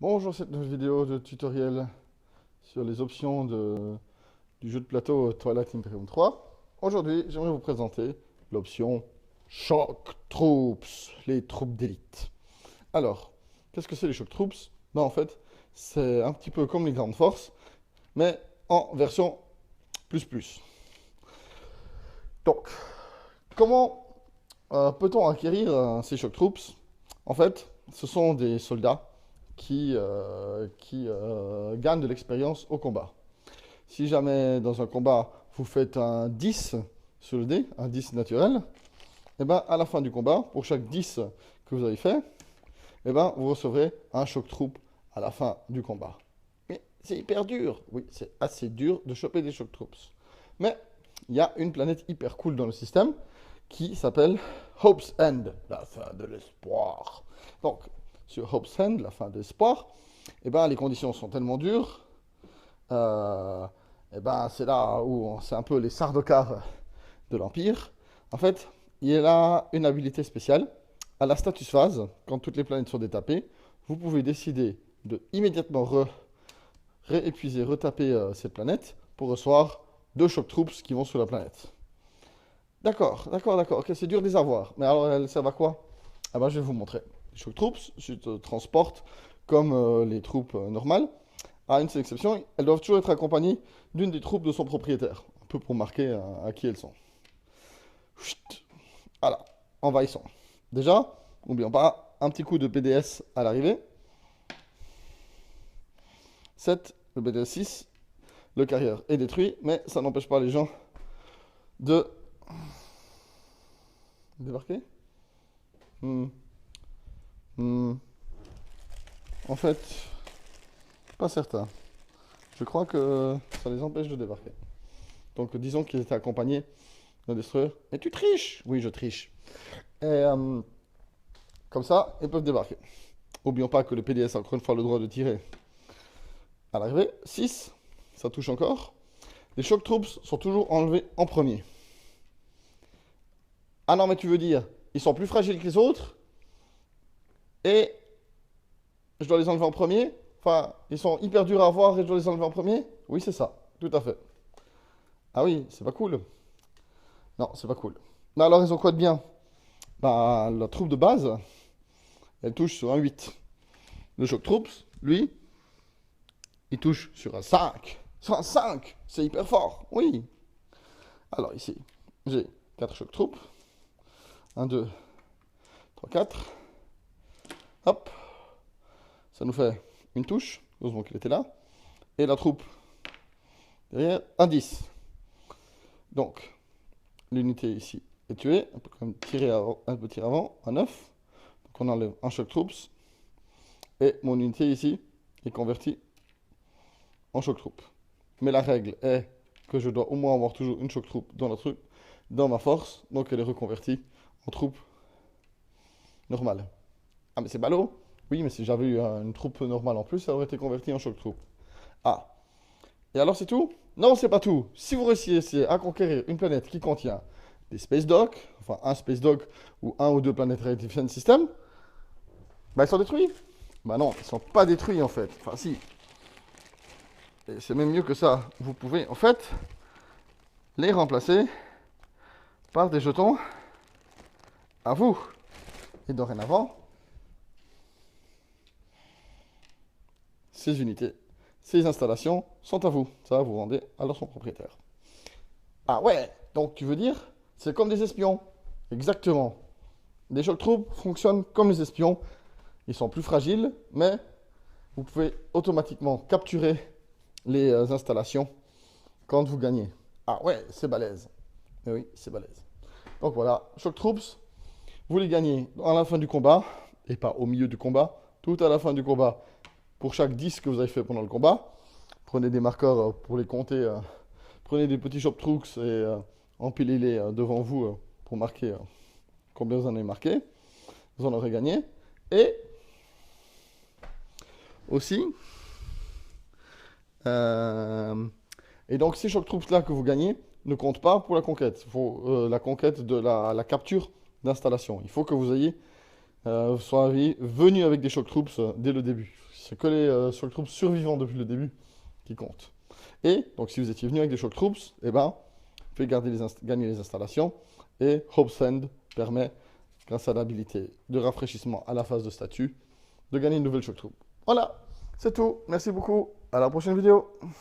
Bonjour, cette nouvelle vidéo de tutoriel sur les options du jeu de plateau Twilight Imperium 3. Aujourd'hui, j'aimerais vous présenter l'option Shock Troops, les troupes d'élite. Alors, qu'est-ce que c'est les Shock Troops? Ben, en fait, c'est un petit peu comme les grandes forces, mais en version plus plus. Donc, comment peut-on acquérir ces Shock Troops? En fait, ce sont des soldats qui gagnent de l'expérience au combat. Si jamais dans un combat vous faites un 10 sur le dé, un 10 naturel, et ben à la fin du combat, pour chaque 10 que vous avez fait, et ben vous recevrez un choc troupe à la fin du combat. Mais c'est hyper dur, oui, c'est assez dur de choper des choc troops. Mais il y a une planète hyper cool dans le système qui s'appelle Hope's End, la fin de l'espoir. Donc, sur Hope's End, la fin de l'espoir, eh ben, les conditions sont tellement dures, eh ben, c'est là où c'est un peu les Sardaukar de l'Empire. En fait, il a une habilité spéciale. À la status phase, quand toutes les planètes sont détapées, vous pouvez décider de immédiatement réépuiser, retaper cette planète pour recevoir 2 shock troops qui vont sur la planète. D'accord, d'accord, d'accord. Ok, c'est dur de les avoir. Mais alors, elles servent à quoi? Ah ben, je vais vous montrer. Les shock troops se transportent comme les troupes normales. À une seule exception, elles doivent toujours être accompagnées d'une des troupes de son propriétaire. Un peu pour marquer à qui elles sont. Chut. Voilà, envahissons. Déjà, n'oublions pas, un petit coup de PDS à l'arrivée. 7, le PDS 6, le carrière est détruit, mais ça n'empêche pas les gens de débarquer. Hmm. Hmm. En fait, pas certain. Je crois que ça les empêche de débarquer. Donc disons qu'ils étaient accompagnés d'un destroyer. Mais tu triches! Oui, je triche. Et comme ça, ils peuvent débarquer. N'oublions pas que le PDS a encore une fois le droit de tirer à l'arrivée. 6, ça touche encore. Les shock troops sont toujours enlevés en premier. Ah non, mais tu veux dire, ils sont plus fragiles que les autres et je dois les enlever en premier? Enfin, ils sont hyper durs à avoir et je dois les enlever en premier? Oui, c'est ça, tout à fait. Ah oui, c'est pas cool. Non, c'est pas cool. Mais alors, ils ont quoi de bien? Bah, la troupe de base, elle touche sur un 8. Le Shock Troops, lui, il touche sur un 5. Sur un 5, c'est hyper fort, oui. Alors ici, j'ai 4 Shock Troops. 1, 2, 3, 4. Hop. Ça nous fait une touche. Heureusement qu'il était là. Et la troupe derrière, un 10. Donc, l'unité ici est tuée. On peut quand même tirer avant, un peu tirer avant. Un 9. Donc on enlève un Shock Troops. Et mon unité ici est convertie en Shock Troop. Mais la règle est que je dois au moins avoir toujours une Shock Troop dans ma force. Donc elle est reconvertie en troupe normale. Ah mais c'est ballot. Oui, mais si j'avais eu une troupe normale en plus, ça aurait été converti en Shock Troop. Ah. Et alors c'est tout? Non, c'est pas tout. Si vous réussissez à conquérir une planète qui contient des Space Dogs, enfin un Space Dog ou un ou deux planètes Reactivation System, bah ils sont détruits. Bah non, ils sont pas détruits en fait. Enfin si. Et c'est même mieux que ça. Vous pouvez en fait les remplacer par des jetons à vous. Et dorénavant, ces unités, ces installations sont à vous. Ça, vous rendez à leur son propriétaire. Ah ouais, donc tu veux dire, c'est comme des espions. Exactement. Les shock troops fonctionnent comme les espions. Ils sont plus fragiles, mais vous pouvez automatiquement capturer les installations quand vous gagnez. Ah ouais, c'est balèze. Mais oui, c'est balèze. Donc voilà, Shock Troops, vous les gagnez à la fin du combat, et pas au milieu du combat, tout à la fin du combat. Pour chaque 10 que vous avez fait pendant le combat, prenez des marqueurs pour les compter, prenez des petits Shock Troops et empilez-les devant vous pour marquer combien vous en avez marqué. Vous en aurez gagné. Et aussi, et donc ces Shock Troops là que vous gagnez ne comptent pas pour la conquête. Il faut la conquête de la capture d'installation. Il faut que vous ayez soyez venu avec des Shock Troops dès le début. C'est que les Shock Troops survivants depuis le début qui comptent. Et donc si vous étiez venu avec des Shock Troops, eh ben, vous pouvez gagner les installations. Et Hope Send permet, grâce à l'habilité de rafraîchissement à la phase de statut, de gagner une nouvelle Shock Troop. Voilà, c'est tout. Merci beaucoup. À la prochaine vidéo.